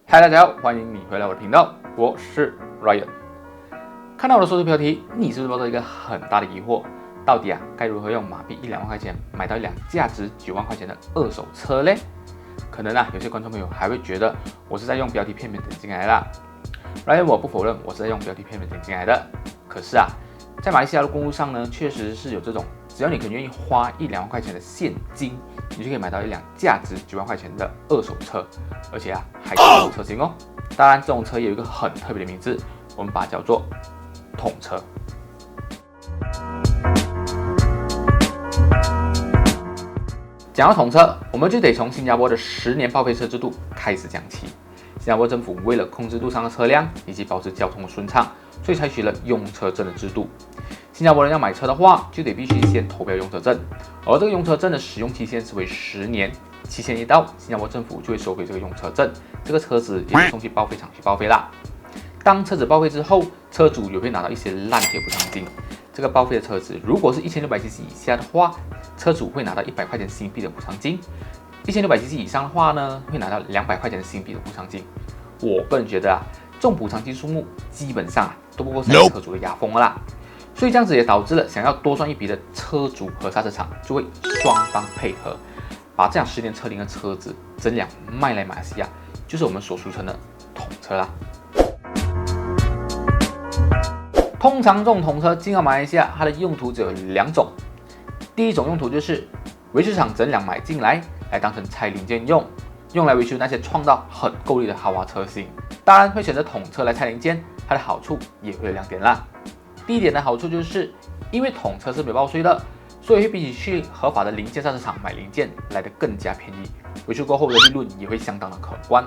嗨，大家好，欢迎你回来我的频道，我是 Ryan。看到我的搜索标题，你是不是抱着一个很大的疑惑？到底该如何用马币1-2万块钱买到一辆价值9万块钱的二手车嘞？可能有些观众朋友还会觉得我是在用标题片面点进来的。Ryan 我不否认我是在用标题片面点进来的，可是在马来西亚的公路上呢，确实是有这种只要你肯愿意花1-2万块钱的现金，你就可以买到一辆价值9万块钱的二手车，而且还是二手车型哦。当然，这种车也有一个很特别的名字，我们把它叫做统车。讲到统车，我们就得从新加坡的10年报废车制度开始讲起。新加坡政府为了控制路上的车辆以及保持交通的顺畅，所以采取了用车证的制度。新加坡人要买车的话，就得必须先投标用车证，而这个用车证的使用期限是为10年。期限一到，新加坡政府就会收回这个用车证，这个车子也是送去报废厂去报废啦。当车子报废之后，车主也会拿到一些烂铁补偿金。这个报废的车子如果是1600cc 以下的话，车主会拿到100块钱新币的补偿金；1600cc 以上的话呢，会拿到200块钱新币的补偿金。我个人觉得这种补偿金数目基本上都不够车主的牙缝了啦。所以这样子也导致了想要多赚一笔的车主和刹车厂就会双方配合，把这辆10年车龄的车子整辆卖来马来西亚，就是我们所俗称的统车啦。通常这种统车进到马来西亚，它的用途只有2种。第一种用途就是维修厂整辆买进来当成拆零件用来维修那些创到很够力的豪华车型。当然会选择统车来拆零件，它的好处也会有2点啦。第一点的好处就是，因为统车是没有报税的，所以会比起去合法的零件刹车厂买零件来得更加便宜，维修过后的利润也会相当的可观。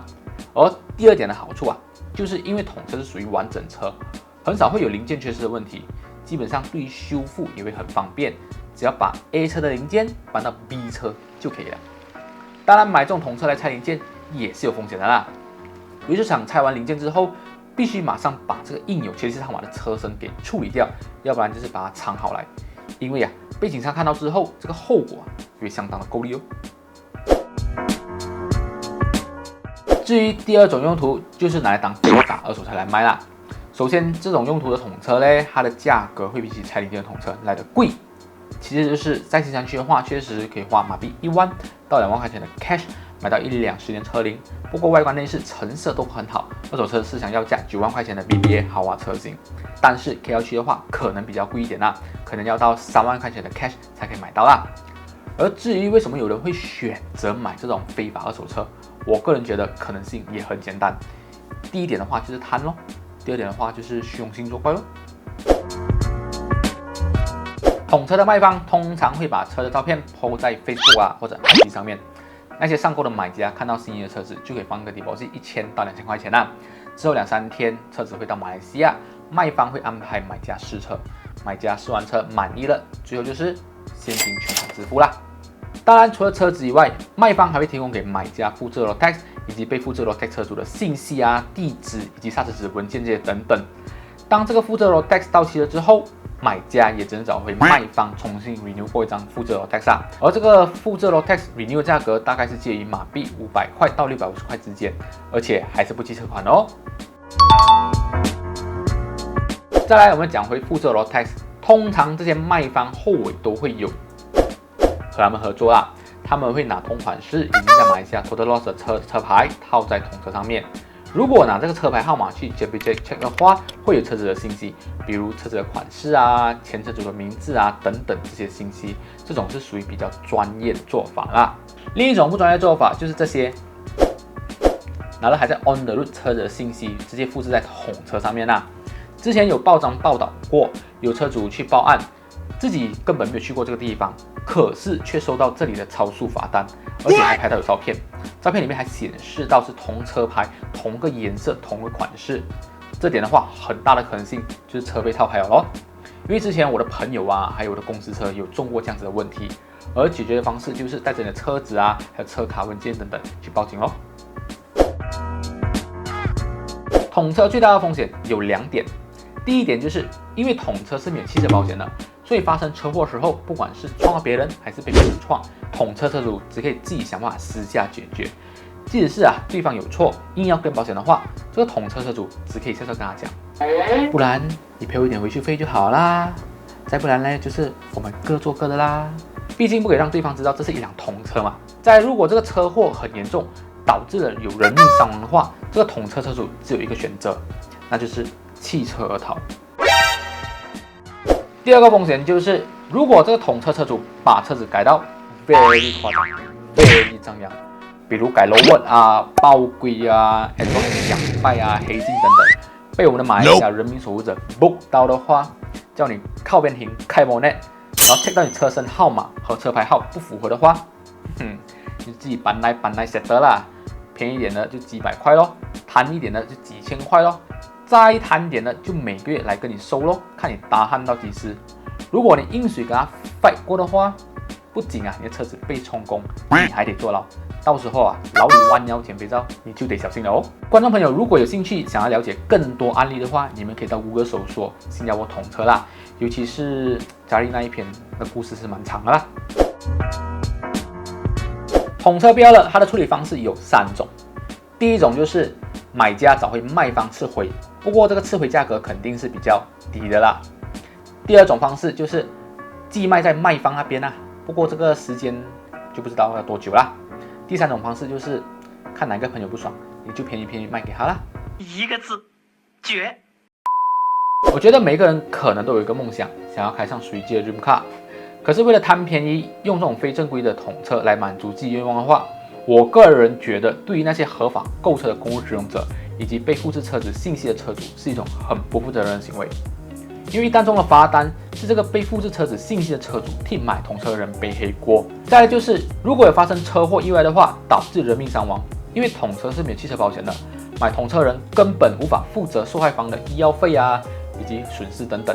而第二点的好处就是因为统车是属于完整车，很少会有零件缺失的问题，基本上对于修复也会很方便，只要把 A 车的零件搬到 B 车就可以了。当然，买这种统车来拆零件也是有风险的啦。维修厂拆完零件之后，必须马上把这个印有切记号码的车身给处理掉，要不然就是把它藏好来，因为被警察看到之后，这个后果也会相当的够力哦。至于第二种用途，就是拿来当非法二手车来卖啦。首先，这种用途的统车呢，它的价格会比起拆零件的统车来得贵。其次就是在新山区的话，确实可以花马币1万到2万块钱的 cash 买到一辆10年车龄，不过外观内饰成色都很好，二手车市场要价9万块钱的 BBA 豪华车型。但是 KL 区的话，可能比较贵一点可能要到3万块钱的 cash 才可以买到啦。而至于为什么有人会选择买这种非法二手车，我个人觉得可能性也很简单。第一点的话就是贪咯，第二点的话就是虚荣心作怪咯。统车的卖方通常会把车的照片 po 在 Facebook 或者 IG 上面，那些上购的买家看到心仪的车子就可以放个 deposit1000到2000块钱之后2-3天车子会到马来西亚，卖方会安排买家试车，买家试完车满意了，最后就是现金全款支付啦。当然，除了车子以外，卖方还会提供给买家复制 Road Tax 以及被复制 Road Tax 车主的信息地址以及刹车纸文件这些等等。当这个复制 Road Tax 到期了之后，买家也只能找回卖方重新 renew 过一张复制 Road Tax 而这个复制 Road Tax renew 的价格大概是介于马币500块到650块之间，而且还是不计车款哦。再来，我们讲回复制 Road Tax， 通常这些卖方后尾都会有和他们合作啦，他们会拿同款式以及在马来西亚 Total Loss 的车牌套在统车上面。如果拿这个车牌号码去 JPJ check 的话，会有车子的信息，比如车子的款式前车主的名字等等这些信息，这种是属于比较专业的做法啦。另一种不专业做法就是这些拿了还在 on the road 车子的信息，直接复制在统车上面之前有报章报道过，有车主去报案，自己根本没有去过这个地方，可是却收到这里的超速罚单，而且还拍到有照片，照片里面还显示到是同车牌、同个颜色、同个款式。这点的话，很大的可能性就是车被套牌了咯。因为之前我的朋友还有我的公司车有中过这样子的问题，而解决的方式就是带着你的车子还有车卡文件等等去报警咯。统车最大的风险有2点，第一点就是因为统车是没有汽车保险的，所以发生车祸时候，不管是撞到别人还是被别人撞，统车车主只可以自己想办法私下解决。即使是对方有错，硬要跟保险的话，这个统车车主只可以笑笑跟他讲，不然你赔我一点维修费就好啦，再不然呢就是我们各做各的啦。毕竟不可以让对方知道这是一辆统车嘛。再如果这个车祸很严重，导致了有人命伤亡的话，这个统车车主只有一个选择，那就是弃车而逃。第二个风险就是，如果这个统车车主把车子改到 very 夸张、very 张扬，比如改 low word 爆龟exhaust 响败黑镜等等，被我们的马来西亚人民守护者 book 到的话，叫你靠边停开 bonnet， 然后 check 到你车身号码和车牌号不符合的话，你自己搬来 set 得啦，便宜一点的就几百块咯，贪一点的就几千块咯。再贪一点的就每个月来跟你收咯，看你打鼾到几时。如果你硬水跟他 fight 过的话，不仅你的车子被充公，你还得坐牢。到时候老李弯腰捡肥皂，你就得小心了哦。观众朋友，如果有兴趣想要了解更多案例的话，你们可以到 Google 搜索新加坡统车啦，尤其是嘉丽那一篇的故事是蛮长的啦。统车标了，它的处理方式有3种。第一种就是买家找回卖方吃回，不过这个吃回价格肯定是比较低的啦。第二种方式就是寄卖在卖方那边不过这个时间就不知道要多久啦。第三种方式就是看哪个朋友不爽，你就便宜卖给他啦。一个字，绝！我觉得每个人可能都有一个梦想，想要开上水机的 dream car， 可是为了贪便宜，用这种非正规的统车来满足自己愿望的话，我个人觉得，对于那些合法购车的公路使用者以及被复制车子信息的车主，是一种很不负责任的行为。因为一旦中了罚单，是这个被复制车子信息的车主替买同车的人背黑锅。再来就是，如果有发生车祸意外的话，导致人命伤亡，因为统车是没有汽车保险的，买统车人根本无法负责受害方的医药费以及损失等等。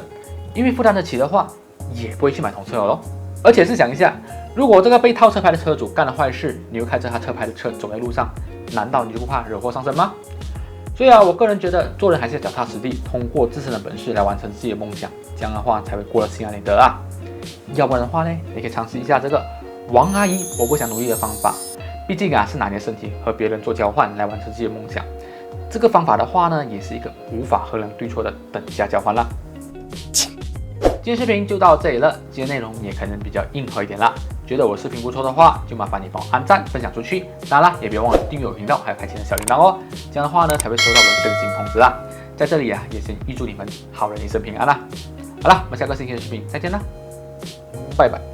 因为负担得起的话，也不会去买统车了咯。而且试想一下，如果这个被套车牌的车主干了坏事，你又开着他车牌的车走在路上，难道你就不怕惹祸上身吗？所以我个人觉得做人还是要脚踏实地，通过自身的本事来完成自己的梦想，这样的话才会过得心安理得要不然的话呢，你可以尝试一下这个王阿姨我不想努力的方法，毕竟是拿你的身体和别人做交换来完成自己的梦想。这个方法的话呢，也是一个无法衡量对错的等价交换啦。今天视频就到这里了，今天内容也可能比较硬核一点啦。觉得我视频不错的话，就麻烦你帮我按赞、分享出去。当然啦，也别忘了订阅我频道，还有开启小铃铛哦。这样的话呢，才会收到我的更新通知啦。在这里也先预祝你们好人一生平安啦。好了，我们下个星期的视频再见啦，拜拜。